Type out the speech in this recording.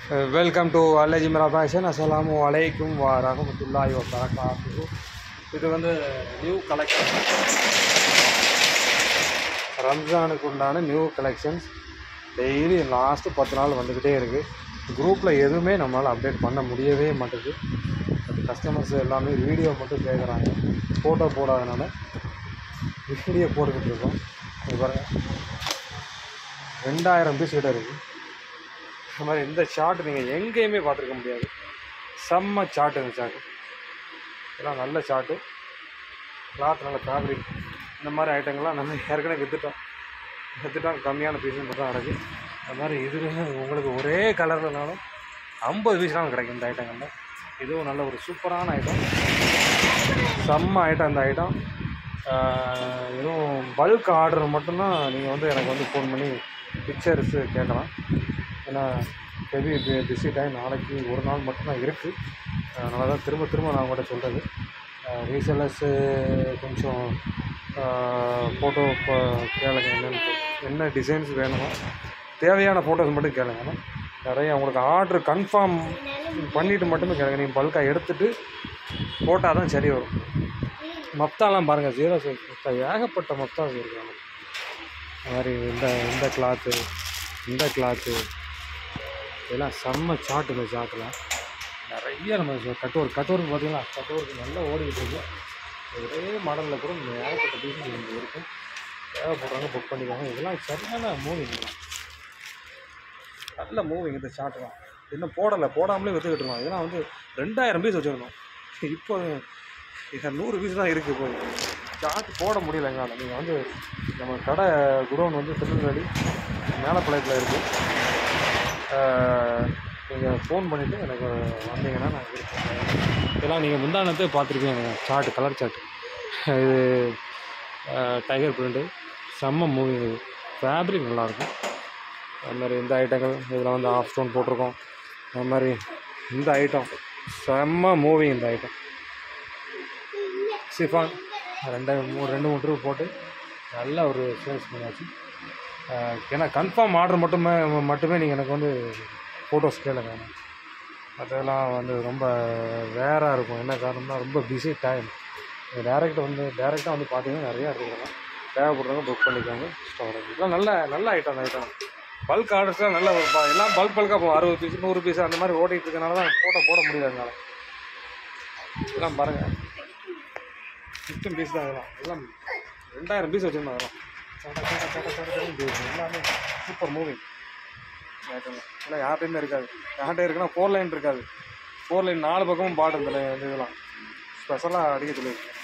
Welcome to அல்ஜிமரா fashion. அஸ்ஸலாமு அலைக்கும் வரஹ்மத்துல்லாஹி வபரகாத்துஹு. இது வந்து நியூ கலெக்ஷன், ரம்ஜானுக்கு உண்டான நியூ கலெக்ஷன்ஸ். டெய்லி லாஸ்ட்டு 10 நாள் வந்துக்கிட்டே இருக்குது. குரூப்பில் எதுவுமே நம்மளால் அப்டேட் பண்ண முடியவே மாட்டேங்குது. பட் கஸ்டமர்ஸ் எல்லாமே வீடியோ மட்டும் கேட்குறாங்க, ஃபோட்டோ போடாதனால வீடியோ போட்டுக்கிட்டு இருக்கோம். இது பாருங்கள், 2000 பீஸ் கிட்ட இருக்குது. இந்த மாதிரி இந்த சார்ட் நீங்கள் எங்கேயுமே பார்த்துருக்க முடியாது. செம்ம சார்ட்டு இந்த சார்ட்டு, இதெல்லாம் நல்ல சார்ட்டு. கிளாத் நல்ல ஃபேப்ரிக். இந்த மாதிரி ஐட்டங்கள்லாம் நம்ம ஏற்கனவே விற்றுட்டோம். கம்மியான பீஸுன்னு மட்டும் தான் கிடக்கு. அது மாதிரி இதில் உங்களுக்கு ஒரே கலர்லனாலும் 50 பீஸ்லாம் கிடைக்கும் இந்த ஐட்டங்களில். இதுவும் நல்ல ஒரு சூப்பரான ஐட்டம், செம்ம ஐட்டம். இந்த ஐட்டம் எதுவும் பல்க் ஆர்டர் மட்டும்தான் நீங்கள் வந்து எனக்கு வந்து ஃபோன் பண்ணி பிக்சர்ஸு கேட்கலாம். ஏன்னா ஹெவி பிஸி டைம், நாளைக்கு ஒரு நாள் மட்டும்தான் இருக்குது. அதனால தான் திரும்ப நான் கூட சொல்கிறது. ரீசெல்லர்ஸு கொஞ்சம் ஃபோட்டோ கேளுங்க, என்ன டிசைன்ஸ் வேணுமோ தேவையான ஃபோட்டோஸ் மட்டும் கேளுங்க. நிறைய உங்களுக்கு ஆர்டர் கன்ஃபார்ம் பண்ணிவிட்டு மட்டுமே கேளுங்க. நீங்கள் பல்காக எடுத்துகிட்டு போட்டால் தான் சரி வரும். மப்தாலாம் பாருங்கள், 0 சைஸ் மப்தா, ஏகப்பட்ட மப்தாஸ் இருக்காங்க. அது மாதிரி இந்த கிளாத்து இதெல்லாம் செம்ம சார்ட். இந்த சார்ட்டில் நிறைய நம்ம கட்டோருக்கு பார்த்தீங்களா, கட்டோருக்கு நல்லா ஓடிக்கிட்டு இருக்கு. ஒரே மாடலில் கூட ஏகப்பட்ட பீஸஸ் இங்கே இருக்கும். தேவைப்படுறாங்க, புக் பண்ணிக்காங்க. இதெல்லாம் சரியான மூவிங், நல்ல மூவிங் இந்த சார்ட்லாம். இன்னும் போடாமலே விற்றுக்கிட்டு இருக்கோம். இதெல்லாம் வந்து 2000 பீஸ் வச்சுருந்தோம். இப்போ 100 பீஸ் தான் இருக்குது. போய் சார்ட் போட முடியல எங்களால். நீங்கள் வந்து நம்ம கடை குடோன் வந்து திருநெல்வேலி மேலப்பாளையத்தில் இருக்குது. நீங்கள் ஃபோன் பண்ணிவிட்டு எனக்கு வந்தீங்கன்னா நான் இருக்கேன். இதெல்லாம் நீங்கள் முந்தானத்தை பார்த்துருப்பீங்க. Chart, colour chart. இது டைகர் பிரிண்ட்டு, செம்ம மூவிங். இது ஃபேப்ரிக் நல்லாயிருக்கும். அது மாதிரி இந்த ஐட்டங்கள் இதில் வந்து ஆஃப் ஸ்டோன் போட்டிருக்கோம். அது மாதிரி இந்த ஐட்டம் செம்ம மூவிங். இந்த ஐட்டம் சிஃபான் 2-3 ட்ரிப் போட்டு நல்ல ஒரு சேல்ஸ் பண்ணியாச்சு. ஏன்னா கன்ஃபார்ம் ஆர்டர் மட்டுமே நீங்கள் எனக்கு வந்து ஃபோட்டோஸ் கேளுங்க. அதெல்லாம் வந்து ரொம்ப ரேராக இருக்கும். என்ன காரணம்னா ரொம்ப பிஸி டைம். டேரெக்டாக வந்து பார்த்தீங்கன்னா நிறையா இருக்குதுங்க. தேவைப்படுறவங்க புக் பண்ணிக்கோங்க. ஸ்டோரேஜ் இதெல்லாம் நல்ல ஐட்டம். அந்த ஐட்டம் பல்க் ஆர்டர்ஸ்லாம் நல்ல ஒரு எல்லாம் பல்காக போகும். 60 பீஸ் 100 பீஸ் அந்த மாதிரி ஓட்டிகிட்டு இருக்கனால தான் ஃபோட்டோ போட முடியல என்னால். இதெல்லாம் பாருங்கள், 15 பீஸ் தான். எல்லாம் 2000 பீஸ் வச்சுருந்தோம். அதெல்லாம் எல்லாமே சூப்பர் மூவிங் ஐட்டம். இல்லை யார்கிட்டையுமே இருக்காது. யார்கிட்ட இருக்குன்னா 4 லைன் இருக்காது. 4 லைன் 4 பக்கமும் பாட்டம். இந்த இதெல்லாம் ஸ்பெஷலாக அடிக்க சொல்லியிருக்கேன்.